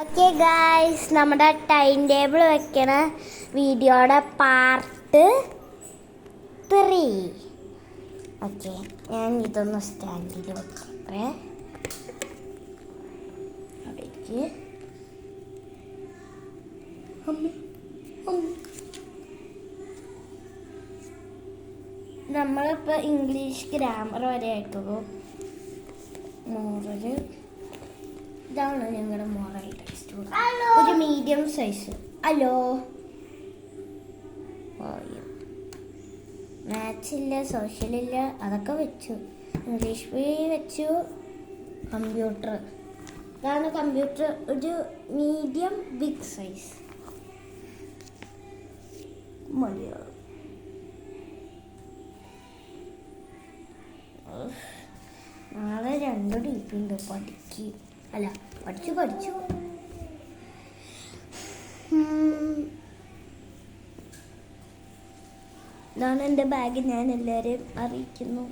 Okay guys, നമ്മുടെ time table വെക്കണ വീഡിയോയുടെ പാർട്ട് 3. ഓക്കെ, ഞാൻ ഇതൊന്ന് സ്റ്റാൻഡിൽ വെക്കട്ടെ. അവിടേക്ക് നമ്മളിപ്പോൾ ഇംഗ്ലീഷ് ഗ്രാമർ വരെ ആയിട്ടുള്ളൂ. മോറൽ ഇതാണ് ഞങ്ങളുടെ മോറൽ ടെക്സ്റ്റ് ബുക്ക്. ഒരു മീഡിയം സൈസ്. ഹലോ, മാത്സ് ഇല്ല, സോഷ്യലില്ല, അതൊക്കെ വെച്ചു. ഇംഗ്ലീഷ് വെച്ചു. കമ്പ്യൂട്ടർ, ഇതാണ് കമ്പ്യൂട്ടർ, ഒരു മീഡിയം ബിഗ് സൈസ്. മലയാളം നാളെ 2 DP ഉണ്ട്. പഠിച്ചു. ഇതാണ് എൻ്റെ ബാഗ്. ഞാൻ എല്ലാവരെയും അറിയിക്കുന്നു.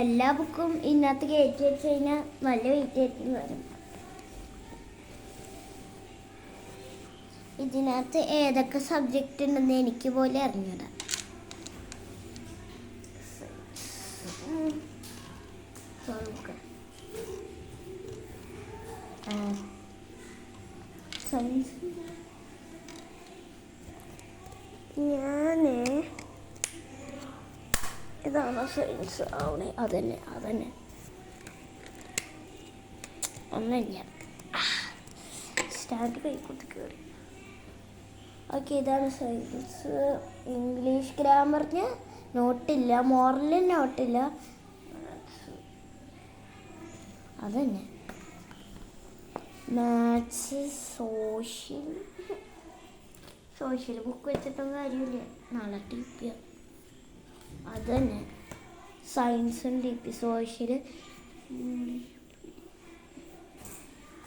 എല്ലാ ബുക്കും ഇതിനകത്ത് കയറ്റി വെച്ച് കഴിഞ്ഞാൽ നല്ല വെയിറ്റ് ആയിട്ട് വരും. ഇതിനകത്ത് ഏതൊക്കെ സബ്ജക്റ്റ് ഉണ്ടെന്ന് എനിക്ക് പോലെ അറിഞ്ഞൂടാ. സയൻസ് ഇതാണോ സയൻസ് ആവണേ? അതന്നെ ഒന്നല്ല, സ്റ്റാർട്ട് കൈക്കൂട്ടി കയറി. ഓക്കെ, ഇതാണ് സയൻസ്. ഇംഗ്ലീഷ് ഗ്രാമറിന് നോട്ടില്ല, മോറലിന് നോട്ടില്ല, അതന്നെ. മാത്സ്, സോഷ്യൽ ബുക്ക് വെച്ചിട്ടും കാര്യമില്ല, നാളെ DP. അതന്നെ, സയൻസും DP, സോഷ്യൽ,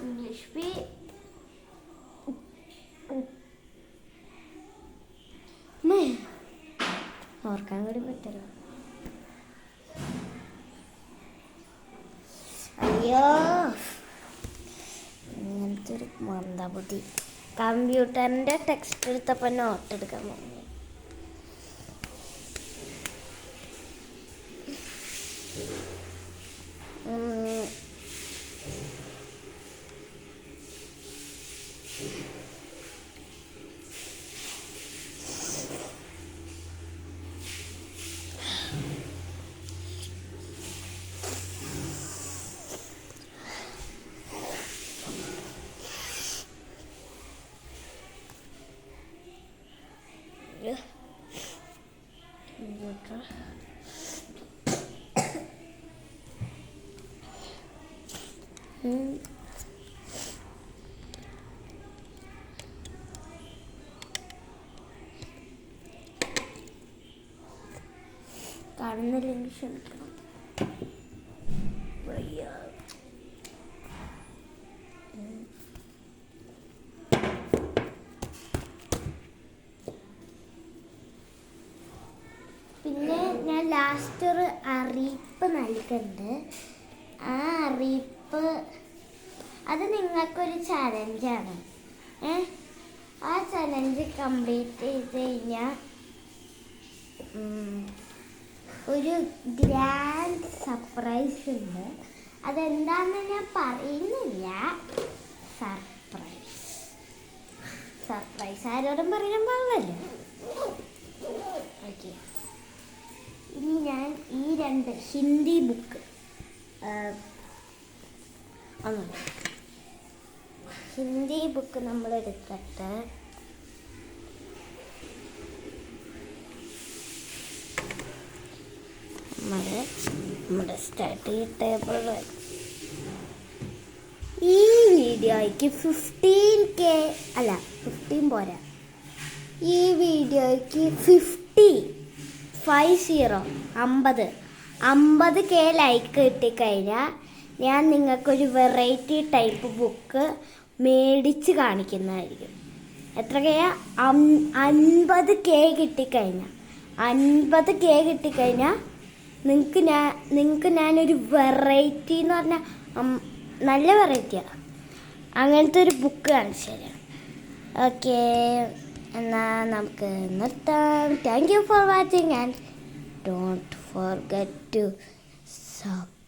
ഇംഗ്ലീഷ് ഓർക്കാൻ കൂടി പറ്റല്ലോ. അയ്യോ, ഇങ്ങനത്തെ ഒരു മന്ദബുദ്ധി. കമ്പ്യൂട്ടറിൻ്റെ ടെക്സ്റ്റ് എടുത്തപ്പോൾ നോട്ട് എടുക്കാൻ പോകുന്നു. കാണുന്നില്ലെങ്കിൽ ക്ഷമിക്കണം. പിന്നെ ഞാൻ ലാസ്റ്റ് ഒരു അറിയിപ്പ് നൽകുന്നുണ്ട്. ആ അറിയിപ്പ് അത് നിങ്ങൾക്കൊരു ചലഞ്ചാണ്. ആ ചലഞ്ച് കംപ്ലീറ്റ് ചെയ്ത് കഴിഞ്ഞാൽ ഒരു ഗ്രാൻഡ് സർപ്രൈസ് ഉണ്ട്. അതെന്താണെന്ന് ഞാൻ പറയുന്നില്ല. സർപ്രൈസ് ആരോടും പറയാൻ പാടില്ലല്ലോ. ഓക്കെ, ഇനി ഞാൻ ഈ 2 ഹിന്ദി ബുക്ക് നമ്മൾ എടുത്തിട്ട് നമ്മുടെ സ്റ്റഡി ടേബിൾ ഈ വീഡിയോയ്ക്ക് 15K അല്ല, 15 പോരാ, ഈ വീഡിയോയ്ക്ക് 50K ലൈക്ക് കിട്ടിക്കഴിഞ്ഞാൽ ഞാൻ നിങ്ങൾക്കൊരു വെറൈറ്റി ടൈപ്പ് ബുക്ക് മേടിച്ച് കാണിക്കുന്നതായിരിക്കും. എത്രക്കയാ? 50K കിട്ടിക്കഴിഞ്ഞാൽ നിങ്ങൾക്ക് ഞാനൊരു വെറൈറ്റി എന്ന് പറഞ്ഞാൽ നല്ല വെറൈറ്റിയാണ് അങ്ങനത്തെ ഒരു ബുക്ക് കാണിച്ചു തരാം. ഓക്കെ, എന്നാൽ നമുക്ക് നിർത്താം. Thank you for watching and don't forget to sub